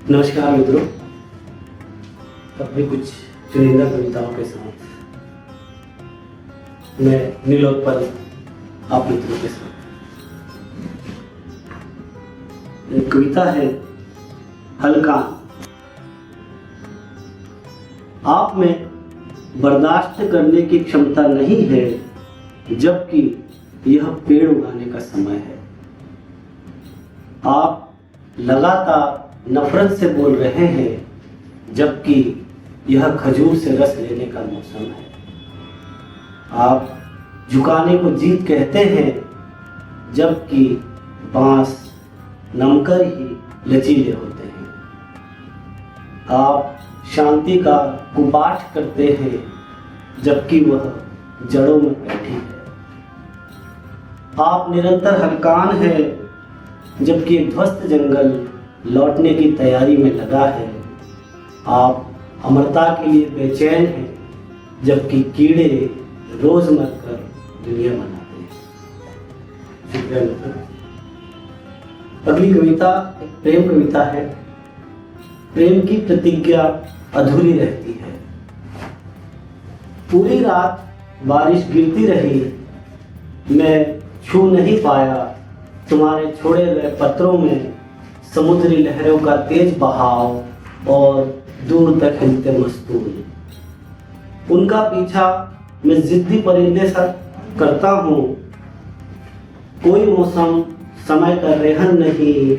नमस्कार मित्रों, अपनी कुछ चुनिंदा कविताओं के साथ मैं नीलोत्पल आप मित्रों के साथ। एक कविता है हलकान। आप में बर्दाश्त करने की क्षमता नहीं है, जबकि यह पेड़ उगाने का समय है। आप लगातार नफरत से बोल रहे हैं, जबकि यह खजूर से रस लेने का मौसम है। आप झुकाने को जीत कहते हैं, जबकि बांस नमकर ही लचीले होते हैं। आप शांति का कुपाठ करते हैं, जबकि वह जड़ों में बैठी है। आप निरंतर हलकान है, जबकि एक ध्वस्त जंगल लौटने की तैयारी में लगा है। आप अमरता के लिए बेचैन हैं, जबकि कीड़े रोज मरकर दुनिया बनाते हैं। शुक्रिया मित्रों। अगली कविता एक प्रेम कविता है। प्रेम की प्रतिज्ञा अधूरी रहती है। पूरी रात बारिश गिरती रही, मैं छू नहीं पाया तुम्हारे छोड़े गए पत्रों में समुद्री लहरों का तेज बहाव और दूर तक हिलते मस्तूल। उनका पीछा मैं जिद्दी परिंदे सा करता हूँ। कोई मौसम समय का रेहन नहीं,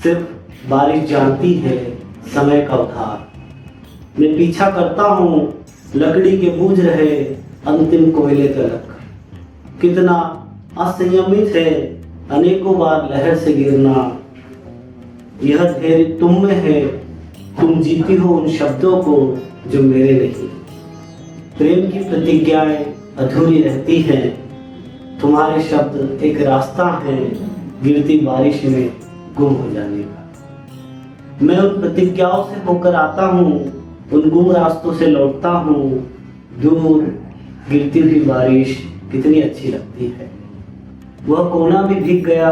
सिर्फ बारिश जानती है समय का उधार। मैं पीछा करता हूँ लकड़ी के बूझ रहे अंतिम कोयले तलक। कितना असंयमित है अनेकों बार लहर से गिरना। यह धैर्य तुम में है, तुम जीती हो उन शब्दों को जो मेरे नहीं। प्रेम की प्रतिज्ञाएं अधूरी रहती हैं, तुम्हारे शब्द एक रास्ता है गिरती बारिश में गुम हो जाने का। मैं उन प्रतिज्ञाओं से होकर आता हूँ, उन गुम रास्तों से लौटता हूँ। दूर गिरती हुई बारिश कितनी अच्छी लगती है। वह कोना भी भीग गया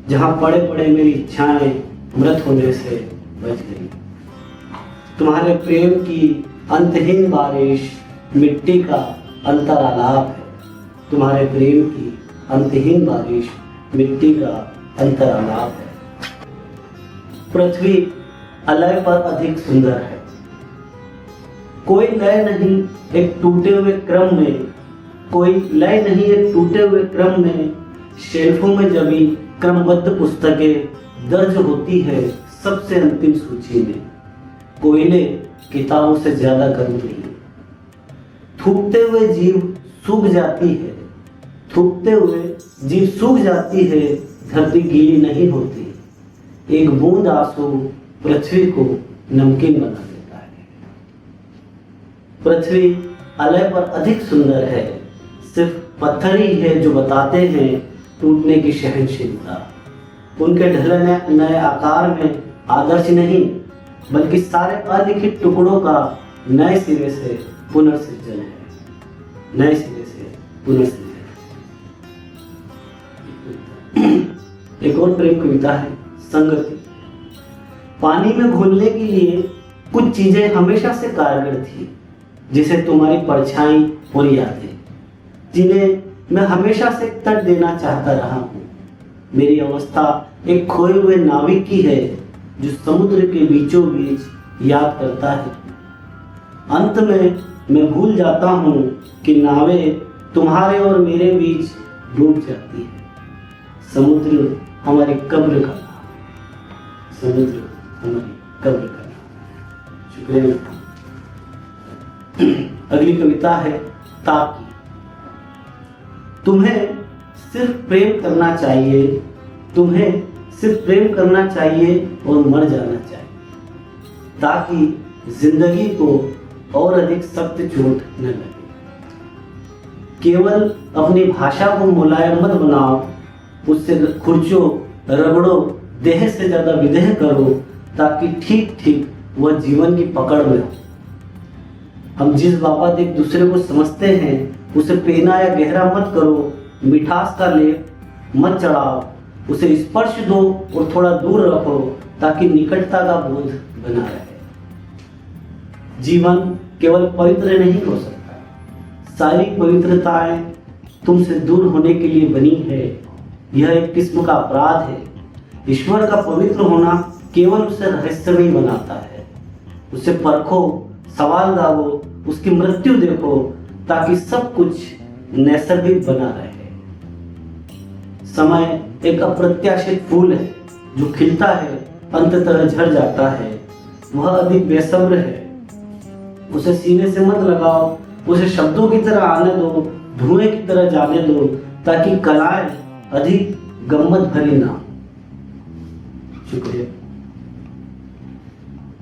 जहाँ पड़े पड़े मेरी इच्छाएं मृत होने से बच गई। तुम्हारे प्रेम की अंतहीन बारिश मिट्टी का अंतरालाप है। तुम्हारे प्रेम की अंतहीन बारिश मिट्टी का अंतरालाप है। पृथ्वी अलय पर अधिक सुंदर है। कोई लय नहीं एक टूटे हुए क्रम में, कोई लय नहीं एक टूटे हुए क्रम में। शेल्फों में जमी क्रमबद्ध पुस्तकें दर्ज होती है सबसे अंतिम सूची में। कोयले किताबों से ज्यादा गर्म नहीं। थूकते हुए जीव सूख जाती है, थूकते हुए जीव सूख जाती है, धरती गीली नहीं होती। एक बूंद आंसू पृथ्वी को नमकीन बना देता है। पृथ्वी अलय पर अधिक सुंदर है। सिर्फ पत्थर ही है जो बताते हैं टूटने की सहनशीलता। उनके ढलने नए आकार में आदर्श नहीं, बल्कि सारे अलिखित टुकड़ों का नए सिरे से पुनर्सृजन है। नए सिरे से पुनर्सृजन। एक और प्रेम कविता है संगति। पानी में घुलने के लिए कुछ चीजें हमेशा से कारगर थी, जिसे तुम्हारी परछाई और यादें, जिन्हें मैं हमेशा से तट देना चाहता रहा हूँ। मेरी अवस्था एक खोए हुए नाविक की है, जो समुद्र के बीचों बीच याद करता है। अंत में मैं भूल जाता हूँ कि नावें तुम्हारे और मेरे बीच डूब जाती है। समुद्र हमारी कब्र का नाम है। समुद्र हमारी कब्र का नाम है। शुक्रिया। अगली कविता है ताकि। तुम्हें सिर्फ प्रेम करना चाहिए, तुम्हें सिर्फ प्रेम करना चाहिए और मर जाना चाहिए, ताकि जिंदगी को और अधिक सख्त चोट न लगे। केवल अपनी भाषा को मुलायम मत बनाओ, उससे खुरचो रगड़ो, देह से ज्यादा विदेह करो, ताकि ठीक ठीक वह जीवन की पकड़ में हो। हम जिस बाबत एक दूसरे को समझते हैं, उसे पेना या गहरा मत करो, मिठास का लेप मत चढ़ाओ, उसे स्पर्श दो और थोड़ा दूर रखो, ताकि निकटता का बोध बना रहे। जीवन केवल पवित्र नहीं हो सकता, सारी पवित्रताएं तुमसे दूर होने के लिए बनी है। यह एक किस्म का अपराध है। ईश्वर का पवित्र होना केवल उसे रहस्यमय बनाता है। उसे परखो, सवाल दागो, उसकी मृत्यु देखो, ताकि सब कुछ नैसर्गिक बना रहे। समय एक अप्रत्याशित फूल है जो खिलता है, अंततः झड़ जाता है। वह अधिक बेसब्र है। उसे सीने से मत लगाओ, उसे शब्दों की तरह आने दो, धुएं की तरह जाने दो, ताकि कलाएं अधिक गम्मत भरी ना हो। शुक्रिया।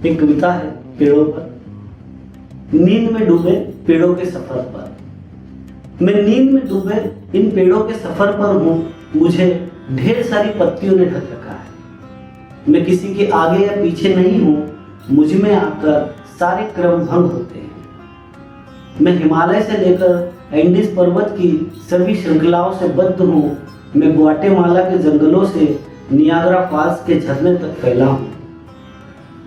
एक कविता है पेड़ों पर। नींद में डूबे पेड़ों के सफर पर। मैं नींद में डूबे इन पेड़ों के सफर पर हूं। मुझे ढेर सारी पत्तियों ने ढक रखा है। मैं किसी के आगे या पीछे नहीं हूं। मुझ में आकर सारे क्रम भंग होते हैं। मैं हिमालय से लेकर एंडीज पर्वत की सभी श्रृंखलाओं से बद्ध हूं। मैं ग्वाटेमाला के जंगलों से नियाग्रा फॉल्स के झरने तक फैला हूं।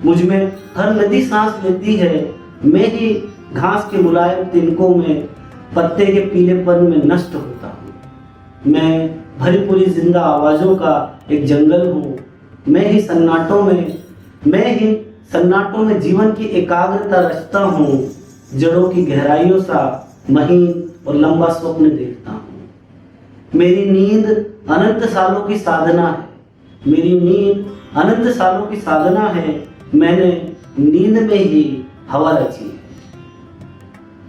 मुझ में हर नदी सांस लेती है। मैं ही घास के मुलायम तिनकों में, पत्ते के पीलेपन में नष्ट होता हूँ। मैं भरी पूरी जिंदा आवाजों का एक जंगल हूँ। मैं ही सन्नाटों में जीवन की एकाग्रता रचता हूँ। जड़ों की गहराइयों सा महीन और लंबा स्वप्न देखता हूँ। मेरी नींद अनंत सालों की साधना है। मेरी नींद अनंत सालों की साधना है। मैंने नींद में ही हवा रची है।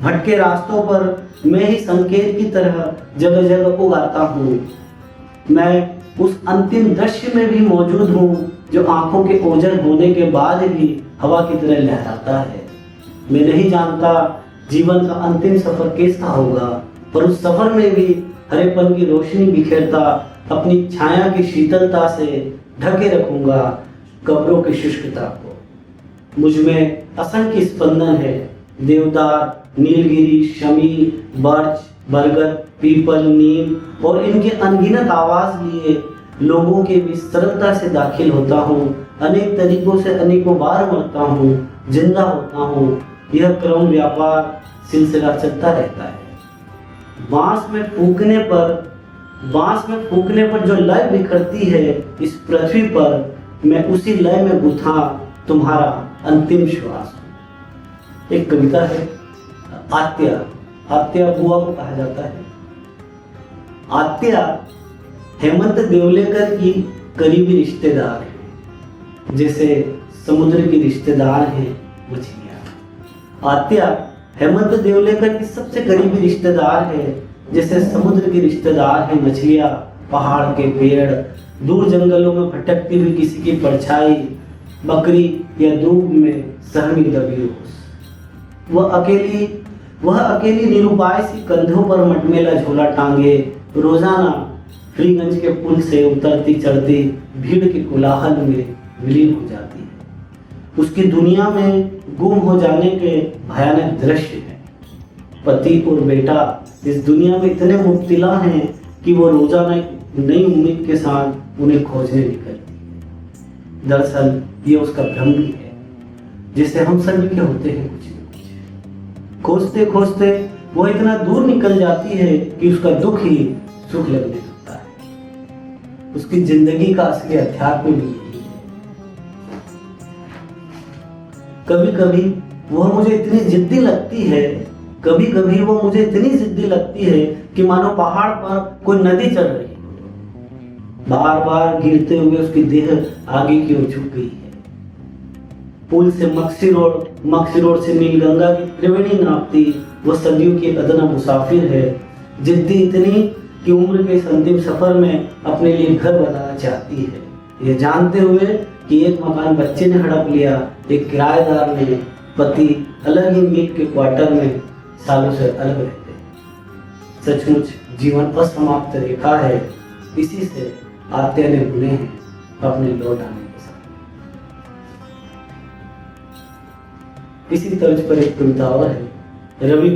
भटके रास्तों पर मैं ही संकेत की तरह जगह जगह उगाता हूँ। मैं उस अंतिम दृश्य में भी मौजूद हूँ जो आंखों के ओझल होने के बाद भी हवा की तरह लहराता है। मैं नहीं जानता जीवन का अंतिम सफर कैसा होगा, पर उस सफर में भी हरेपन की रोशनी बिखेरता अपनी छाया की शीतलता से ढके रखूंगा कब्रों की शुष्कता को। मुझ में असंख्य स्पंदन है। देवदार, नीलगिरी, शमी, बर्च, बरगद, पीपल, नीम और इनके अनगिनत आवाज लिए लोगों के बीच सरलता से दाखिल होता हूँ। अनेक तरीकों से अनेकों बार मरता हूँ, जिंदा होता हूँ। यह क्रम व्यापार सिलसिला चलता रहता है। बांस में फूकने पर जो लय बिखरती है इस पृथ्वी पर, मैं उसी लय में गुथा तुम्हारा अंतिम श्वास हूं। एक कविता है आत्या बुआ को कहा जाता है। आत्या हेमंत देवलेकर की करीबी रिश्तेदार है, जैसे समुद्र की रिश्तेदार है मछलियां। आत्या हेमंत देवलेकर की सबसे करीबी रिश्तेदार है, जैसे समुद्र की रिश्तेदार है मछलियां। पहाड़ के पेड़, दूर जंगलों में भटकती हुई किसी की परछाई, बकरी या दूब में सहमी दबी ओस। वह अकेली निरुपाय सी कंधों पर मटमेला झोला टांगे रोजाना फ्रीगंज के पुल से उतरती चढ़ती भीड़ के कोलाहल में विलीन हो जाती है। उसकी दुनिया में गुम हो जाने के भयानक दृश्य हैं। पति और बेटा इस दुनिया में इतने मुब्तला हैं कि वो रोजाना एक नई उम्मीद के साथ उन्हें खोजने निकलती है। दरअसल ये उसका भ्रम भी है, जिसे हम सभी के होते हैं कुछ न कुछ। खोजते खोजते वो इतना दूर निकल जाती है कि उसका दुख ही सुख लगने लगता है। उसकी जिंदगी का असली अध्यात्म भी यही है। कभी कभी वह मुझे इतनी जिद्दी लगती है कि मानो पहाड़ पर कोई नदी चल रही है। बार बार गिरते हुए उसकी देह आगे की ओर झुक गई है। पुल से मक्सी रोड से नीलगंगा की त्रिवेणी नापती वह सदियों की अदना मुसाफिर है। जिद्दी इतनी कि उम्र के इस अंतिम सफर में अपने लिए घर बनाना चाहती है, ये जानते हुए कि एक मकान बच्चे ने हड़प लिया, एक किराएदार ने, पति अलग ही मीट के क्वार्टर में सालों से अलग रहते। सचमुच जीवन असमाप्त रेखा है। इसी से आत्या ने बुने हैं अपने लौट आने के साथ। इसी तर्ज पर एक कविता और है, रवि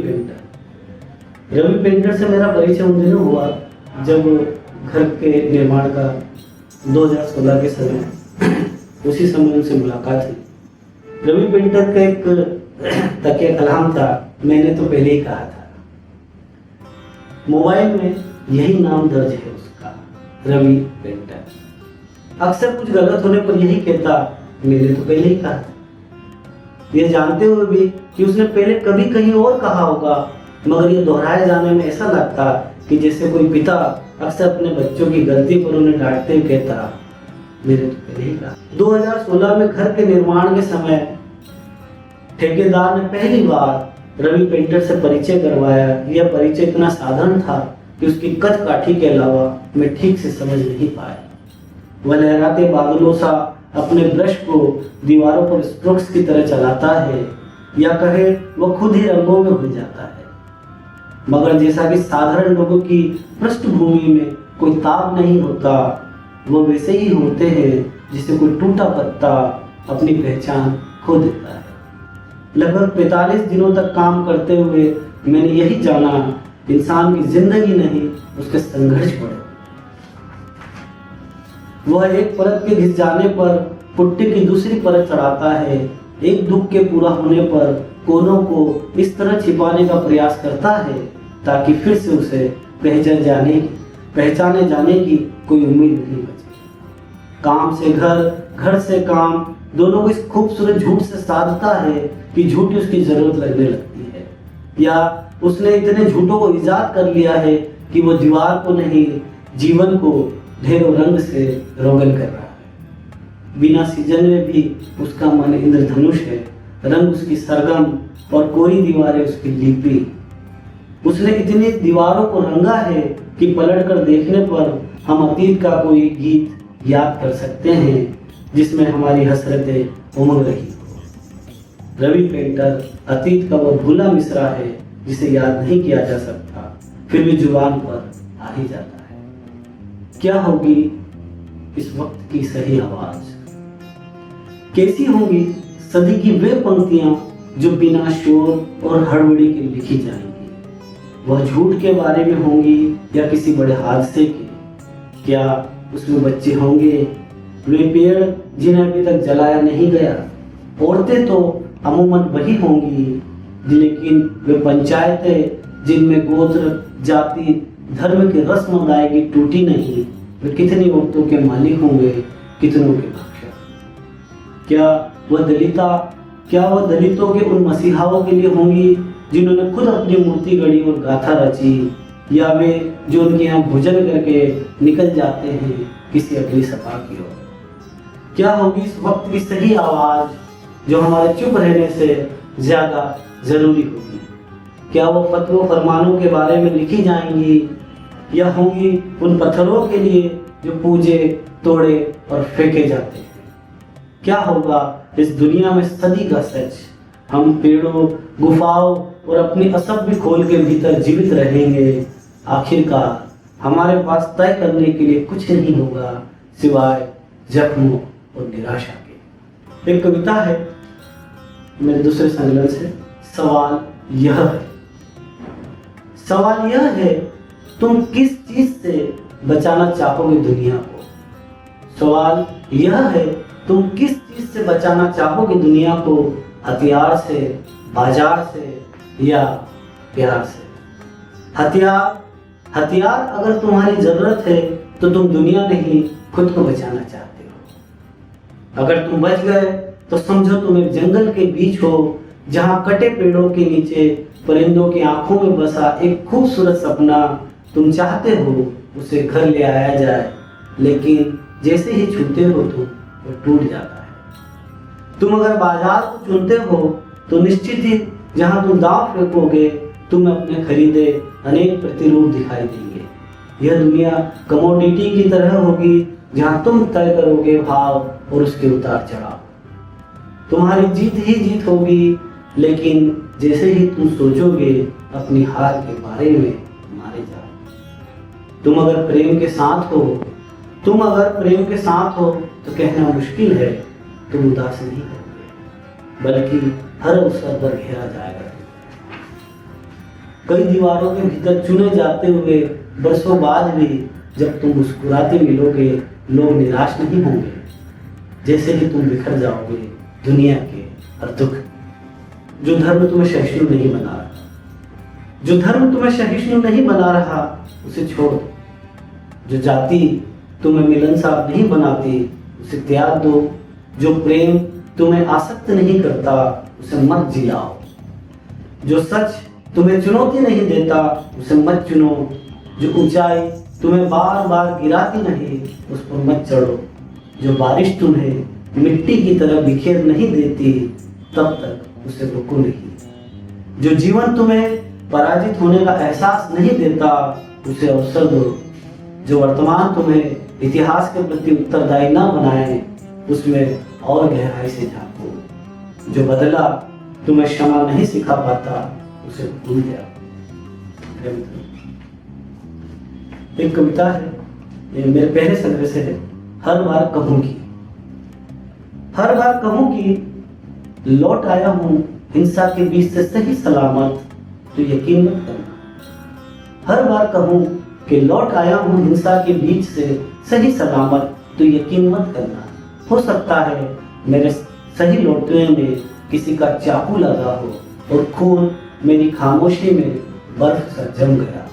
पेंटर से मेरा परिचय उन दिनों हुआ जब घर के निर्माण का 2016 के समय उसी समय उनसे मुलाकात हुई। रवि पेंटर का एक तकिया कलाम था, मैंने तो पहले ही कहा था। मोबाइल में यही नाम दर्ज है उसका, रवि पेंटर। अक्सर कुछ गलत होने पर यही कहता, मैंने तो पहले ही कहा था, ये जानते हुए भी कि उसने पहले कभी कहीं और कहा होगा, मगर ये दोहराए जाने में ऐसा लगता कि जैसे कोई पिता अक्सर अपने बच्चों की गलती पर उन्हें डांटते हुए कहता, मेरे तो पहले ही कहा। 2016 में घर के निर्माण के समय ठेकेदार ने पहली बार रवि पेंटर से परिचय करवाया। यह परिचय इतना साधारण था कि उसकी कद काठी के अलावा मैं ठीक से समझ नहीं पाया। वह लहराते बादलों सा अपने ब्रश को दीवारों पर स्ट्रोक्स की तरह चलाता है, या कहे वह खुद ही रंगों में घुल जाता है। मगर जैसा कि साधारण लोगों की पृष्ठभूमि में कोई ताब नहीं होता, वो वैसे ही होते हैं जिसे कोई टूटा पत्ता अपनी पहचान खो देता है। लगभग 45 दिनों तक काम करते हुए मैंने यही जाना, इंसान की जिंदगी नहीं, उसके संघर्ष बड़े। वह एक परत के घिस जाने पर पुट्टी की दूसरी परत चढ़ाता है। एक दुख के पूरा होने पर कोनों को इस तरह छिपाने का प्रयास करता है ताकि फिर से उसे पहचाने जाने की कोई उम्मीद नहीं बचे। काम से घर, घर से काम, दोनों को इस खूबसूरत झूठ से साधता है कि झूठी उसकी जरूरत लगने लगती है, या उसने इतने झूठों को इजाद कर लिया है कि वो दीवार को नहीं, जीवन को ढेरों रंग से रोगन कर रहा है। बिना सीजन में भी उसका मन इंद्रधनुष है, रंग उसकी सरगम और कोरी दीवारें उसकी लिपि। उसने इतनी दीवारों को रंगा है कि पलट कर देखने पर हम अतीत का कोई गीत याद कर सकते हैं जिसमें हमारी हसरतें उमड़ रही हो। रवि पेंटर अतीत का वो भूला मिसरा है जिसे याद नहीं किया जा सकता, फिर भी जुबान पर आ ही जाता है। क्या होगी इस वक्त की सही आवाज? कैसी होंगी सदी की वे पंक्तियां जो बिना शोर और हड़बड़ी के लिखी जाएंगी? वह झूठ के बारे में होंगी या किसी बड़े हादसे के? क्या उसमें बच्चे होंगे, वे पेड़ जिन्हें अभी तक जलाया नहीं गया? औरतें तो अमूमन वही होंगी, लेकिन वे पंचायतें जिनमें गोत्र, जाति, धर्म की रस्म अदायगी टूटी नहीं, वे कितनी औरतों के मालिक होंगे, कितनों के भक्षक? क्या वह दलितों के उन मसीहाओं के लिए होंगी जिन्होंने खुद अपनी मूर्ति गढ़ी और गाथा रची, या वे जो उनके यहाँ भोजन करके निकल जाते हैं किसी अगली सभा की ओर? क्या होगी इस वक्त की सही आवाज जो हमारे चुप रहने से ज्यादा जरूरी होगी? क्या वो फतवा फरमानों के बारे में लिखी जाएंगी, या होंगी उन पत्थरों के लिए जो पूजे, तोड़े और फेंके जाते हैं? क्या होगा इस दुनिया में सदी का सच? हम पेड़ों, गुफाओं और अपनी असभ्य खोल के भीतर जीवित रहेंगे। आखिरकार हमारे पास तय करने के लिए कुछ नहीं होगा सिवाय जख्मों और निराशा के। एक कविता है मेरे दूसरे संकलन से। सवाल यह है तुम किस चीज से बचाना चाहोगे दुनिया को? सवाल यह है तुम किस चीज से बचाना चाहोगे दुनिया को? हथियार से, बाजार से या प्यार से? हथियार अगर तुम्हारी जरूरत है तो तुम दुनिया नहीं खुद को बचाना चाहते हो। अगर तुम बच गए तो समझो तुम एक जंगल के बीच हो जहां कटे पेड़ों के नीचे परिंदों की आंखों में बसा एक खूबसूरत सपना तुम चाहते हो उसे घर ले आया जाए, लेकिन जैसे ही छूते हो तुम वो टूट जाता है। तुम अगर बाजार को चुनते हो तो निश्चित ही जहां तुम दांव फेंकोगे तुम्हें अपने खरीदे अनेक प्रतिरूप दिखाई देंगे। यह दुनिया कमोडिटी की तरह होगी जहां तुम तय करोगे भाव और उसके उतार चढ़ाव। तुम्हारी जीत ही जीत होगी, लेकिन जैसे ही तुम सोचोगे अपनी हार के बारे में मारे जाओ। तुम अगर प्रेम के साथ हो तो कहना मुश्किल है तुम उदास नहीं करोगे, बल्कि हर अवसर पर घेरा जाएगा। कई दीवारों के भीतर चुने जाते हुए बरसों बाद भी जब तुम मुस्कुराते मिलोगे लोग निराश नहीं होंगे। जैसे कि तुम बिखर जाओगे दुनिया के हर दुख। जो धर्म तुम्हें सहिष्णु नहीं बना रहा, जो धर्म तुम्हें सहिष्णु नहीं बना रहा उसे छोड़। जो जाति तुम्हें मिलनसार नहीं बनाती उसे त्याग दो। जो प्रेम तुम्हें आसक्त नहीं करता उसे मत जिलाओ। जो सच तुम्हें चुनौती नहीं देता उसे मत चुनो। जो ऊंचाई तुम्हें बार बार गिराती नहीं उस पर मत चढ़ो। जो बारिश तुम्हें मिट्टी की तरह बिखेर नहीं देती तब तक उसे रुको नहीं। जो जीवन तुम्हें पराजित होने का एहसास नहीं देता उसे अवसर दो। जो वर्तमान तुम्हें इतिहास के प्रति उत्तरदायी न बनाए उसमें और गहराई से झांको। जो बदला तुम्हें क्षमा नहीं सिखा पाता उसे भूल जाओ। एक कविता है, ये मेरे पहले संग्रह से है। हर बार कहूंगी, हर बार कहूंगी लौट आया हूं हिंसा के बीच से सही सलामत, तो यकीन मत करना। हर बार कहूं कि लौट आया हूं हिंसा के बीच से सही सलामत, तो यकीन मत करना। हो सकता है मेरे सही लौटने में किसी का चाकू लगा हो और खून मेरी खामोशी में बर्फ सा जम गया हो।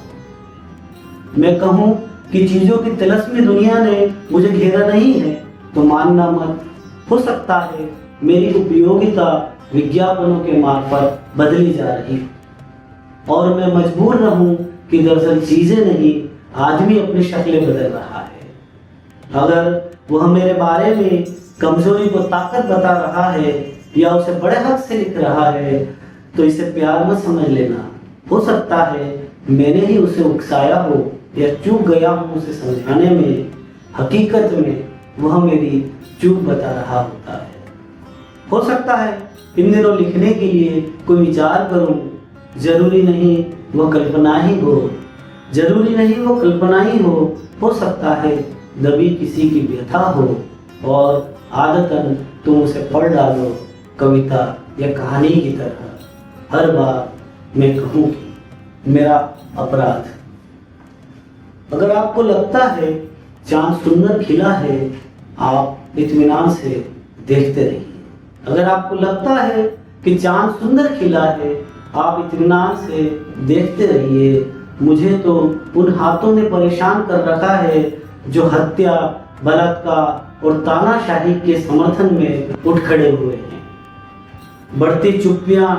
मैं कहूं कि चीजों की तिलस्मी दुनिया ने मुझे घेरा नहीं है, तो मानना मत। हो सकता है मेरी उपयोगिता विज्ञापनों के मार्फत बदली जा रही और मैं मजबूर रहूं कि दरअसल चीजें नहीं, आदमी अपनी शक्लें बदल रहा है। अगर वह मेरे बारे में कमजोरी को ताकत बता रहा है या उसे बड़े हक से लिख रहा है तो इसे प्यार मत समझ लेना। हो सकता है मैंने ही उसे उकसाया हो या चूक गया हूं उसे समझाने में। हकीकत में वह मेरी चूक बता रहा होता है। हो सकता है इन दिनों लिखने के लिए कोई विचार करूं, जरूरी नहीं वह कल्पना ही हो, जरूरी नहीं वो कल्पना ही हो सकता है दबी किसी की व्यथा हो और आदतन तुम उसे पढ़ डालो कविता या कहानी की तरह। हर बार मैं कहूँ कि मेरा अपराध। अगर आपको लगता है चांद सुंदर खिला है, आप इत्मीनान से देखते रहिए। अगर आपको लगता है कि चांद सुंदर खिला है, आप इत्मीनान से देखते रहिए। मुझे तो उन हाथों ने परेशान कर रखा है जो हत्या, बलात्कार और तानाशाही के समर्थन में उठ खड़े हुए हैं। बढ़ती चुप्पियां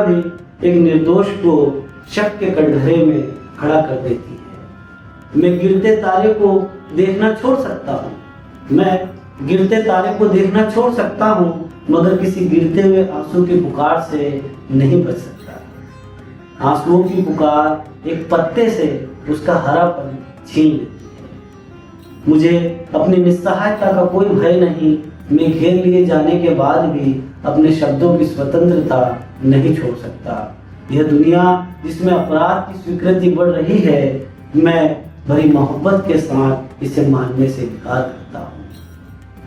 भी एक निर्दोष को शक के कटघरे में खड़ा कर देती है। मैं गिरते तारे को देखना छोड़ सकता हूँ, मैं गिरते तारे को देखना छोड़ सकता हूँ, मगर किसी गिरते हुए आंसू की पुकार से नहीं बच सकता। आंसुओं की पुकार एक पत्ते से उसका हरापन छीन लेती है। मुझे अपनी निस्सहायता का कोई भय नहीं। मैं घेर लिए जाने के बाद भी अपने शब्दों की स्वतंत्रता नहीं छोड़ सकता। यह दुनिया जिसमें अपराध की स्वीकृति बढ़ रही है, मैं बड़ी मोहब्बत के साथ इसे मानने से इनकार करता हूँ।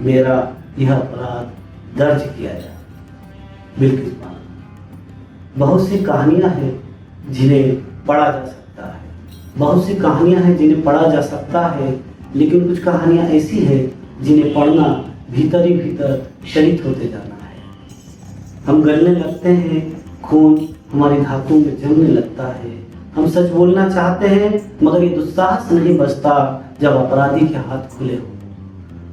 मेरा यह अपराध दर्ज किया जाए। बिल्कुल बहुत सी कहानियां हैं जिन्हें पढ़ा जा सकता है, बहुत सी कहानियां हैं जिन्हें पढ़ा जा सकता है, लेकिन कुछ कहानियां ऐसी हैं जिन्हें पढ़ना भीतर ही भीतर शहीद होते जाना है। हम गलने लगते हैं, खून हमारी धातुओं में जमने लगता है। हम सच बोलना चाहते हैं मगर ये दुस्साहस नहीं बचता जब अपराधी के हाथ खुले हो।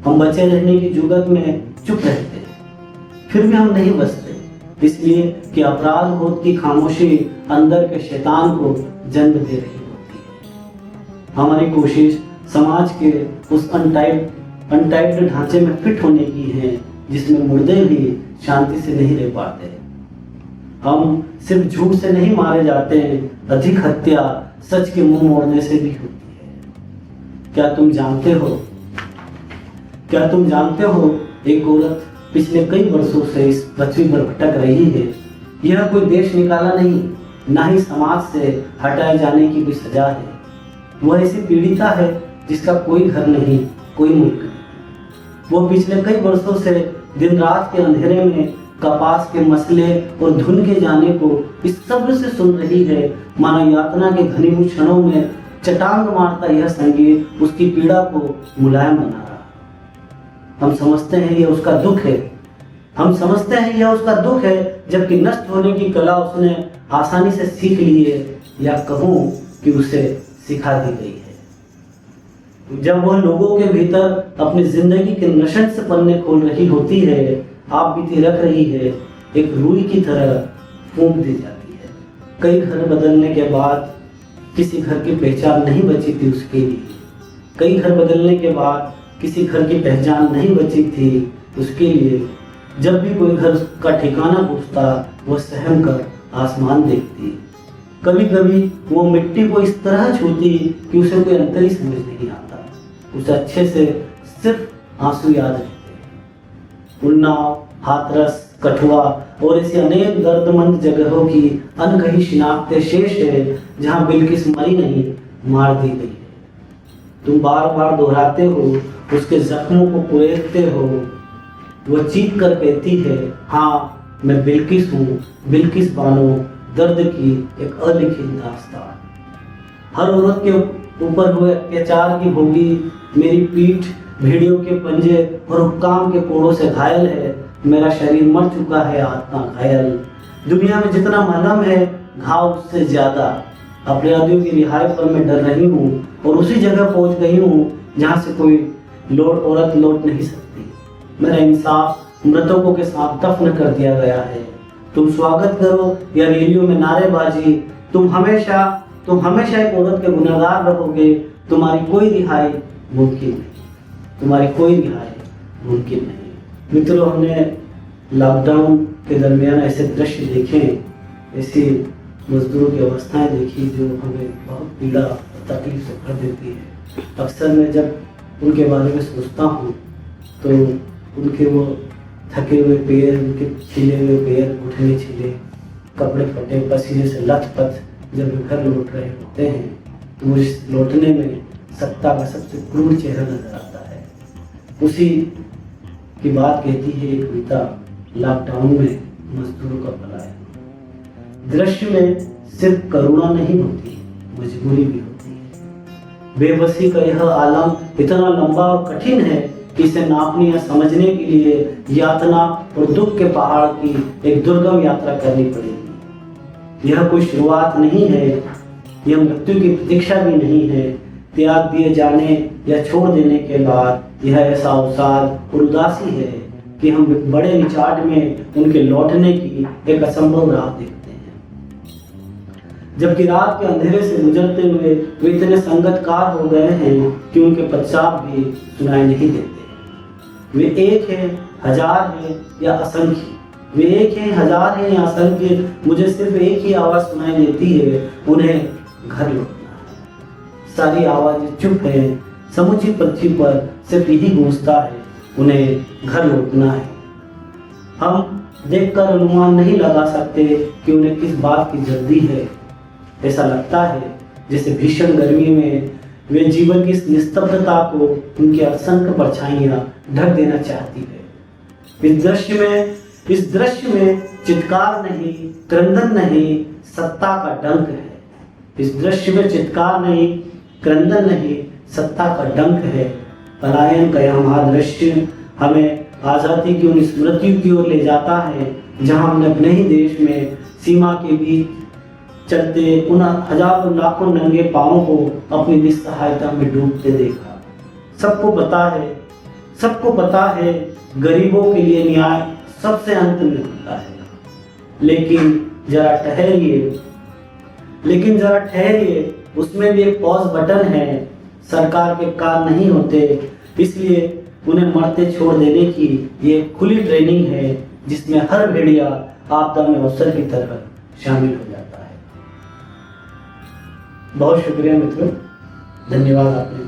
हम बचे रहने की जुगत में चुप रहते हैं, फिर भी हम नहीं बचते, इसलिए कि अपराध बोध की खामोशी अंदर के शैतान को जन्म दे रही होती है। हमारी कोशिश समाज के उस अनटाइप्ड ढांचे में फिट होने की है जिसमें मुर्दे भी शांति से नहीं रह पाते। हम सिर्फ झूठ से नहीं मारे जाते हैं, अधिक हत्या सच के मुंह मोड़ने से भी होती है। क्या तुम जानते हो एक औरत पिछले कई वर्षों से इस पृथ्वी पर भटक रही है। यह कोई देश निकाला नहीं, ना ही समाज से हटाए जाने की कोई सजा है। वह ऐसी पीड़िता है जिसका कोई घर नहीं, कोई मुल्क नहीं। वो पिछले कई वर्षों से दिन रात के अंधेरे में कपास के मसले और धुन के जाने को इस सब्र से सुन रही है, मानो यातना के घनीभूत क्षणों में चटांग मारता यह संगीत उसकी पीड़ा को मुलायम बना रहा। हम समझते हैं यह उसका दुख है, हम समझते हैं यह उसका दुख है, जबकि नष्ट होने की कला उसने आसानी से सीख ली है, या कहूँ कि उसे सिखा दी गई है। जब वह लोगों के भीतर अपनी जिंदगी के नशे से पन्ने खोल रही होती है, आप बीती रख रही है, एक रुई की तरह फूंक दी जाती है। कई घर बदलने के बाद किसी घर की पहचान नहीं बची थी उसके लिए, कई घर बदलने के बाद किसी घर की पहचान नहीं बची थी उसके लिए। जब भी कोई घर का ठिकाना पूछता, वह सहम कर आसमान देखती। कभी कभी वो मिट्टी को इस तरह छूती कि उसे कोई अंतर ही समझ नहीं आता, उसे अच्छे से सिर्फ आंसू याद रहते। उन्नाव, हाथरस, कठुआ और ऐसी अनेक दर्दमंद जगहों की अनकही शिनाख्तें शेष है जहाँ बिल्किस मरी नहीं, मार दी गई है। तुम बार बार दोहराते हो, उसके जख्मों को कुरेदते हो। वह चीख कर कहती है, हाँ मैं बिल्किस हूँ, बिल्किस बानो, दर्द की एक अलिखित दास्तान। हर औरत के ऊपर हुए अत्याचार की भोगी मेरी पीठ भेड़ियों के पंजे और हुक्काम के कोड़ों से घायल है। मेरा शरीर मर चुका है, आत्मा घायल। दुनिया में जितना मलहम है, घाव उससे ज्यादा। अपराधियों की रिहाई पर मैं डर रही हूँ और उसी जगह पहुँच गई हूँ जहाँ से कोई औरत लौट नहीं सकती। मेरा इंसाफ मृतकों के साथ दफन कर दिया गया है। तुम स्वागत करो या रैलियों में नारेबाजी, तुम हमेशा एक औरत के गुनहगार रहोगे। तुम्हारी कोई रिहाई मुमकिन नहीं, तुम्हारी कोई रिहाई मुमकिन नहीं। मित्रों, हमने लॉकडाउन के दरमियान ऐसे दृश्य देखे, ऐसी मजदूरों की अवस्थाएं देखी जो हमें बहुत पीड़ा और तकलीफ से भर देती है। अक्सर मैं जब उनके बारे में सोचता हूँ तो उनके वो थके हुए पैर, उनके छिले हुए पैर, घुटने छिले, कपड़े फटे, पसीने से लथपथ जब वे घर लौट रहे होते हैं तो मुझे लौटने में सत्ता का सबसे क्रूर चेहरा नजर आता है। उसी की बात कहती है एक कविता, लॉकडाउन में मजदूरों का पलायन। दृश्य में सिर्फ करुणा नहीं होती, मजबूरी भी होती है। बेबसी का यह आलम इतना लंबा और कठिन है कि इसे नापने या समझने के लिए यातना और दुख के पहाड़ की एक दुर्गम यात्रा करनी पड़ेगी। यह कोई शुरुआत नहीं है, यह मृत्यु की प्रतीक्षा भी नहीं है। त्याग दिए जाने या छोड़ देने के बाद यह ऐसा अवसाद और उदासी है कि हम बड़े निचाट में उनके लौटने की एक असंभव राह देखते हैं। जबकि रात के अंधेरे से गुजरते हुए वे इतने संगतकार हो गए हैं कि उनके पश्चात भी सुनाई नहीं देते। वे एक है, हजार है या असंख्य, वे एक है, हजार है या असंख्य, मुझे सिर्फ एक ही आवाज सुनाई देती है, उन्हें घर लौटना है। सारी आवाजें चुप है, समुची पृथ्वी पर सिर्फ यही गूंजता है, उन्हें घर लौटना है। हम देखकर अनुमान नहीं लगा सकते कि उन्हें किस बात की जल्दी है। ऐसा लगता है जैसे भीषण गर्मी में वे जीवन की इस निस्तब्धता को उनकी असंख्य परछाइयां ढक देना चाहती है। इस दृश्य में चित्कार नहीं, क्रंदन नहीं, सत्ता का डंक है। इस दृश्य में चित्कार नहीं, क्रंदन नहीं, सत्ता का डंक है। पलायन का यह महादृश्य हमें आजादी की उन स्मृतियों की ओर ले जाता है जहां हमने अपने ही देश में सीमा के बीच चलते उन हजारों लाखों नंगे पांवों को अपनी निस्सहायता में डूबते देखा। सबको पता है गरीबों के लिए न्याय सबसे अंत में होता है। लेकिन जरा ठहरिए, उसमें भी एक पॉज बटन है। सरकार के कार्य नहीं होते, इसलिए उन्हें मरते छोड़ देने की ये खुली ट्रेनिंग है जिसमें हर भेड़िया आपदा में अवसर की तरह शामिल हो जाता है। बहुत शुक्रिया मित्रों, धन्यवाद आपने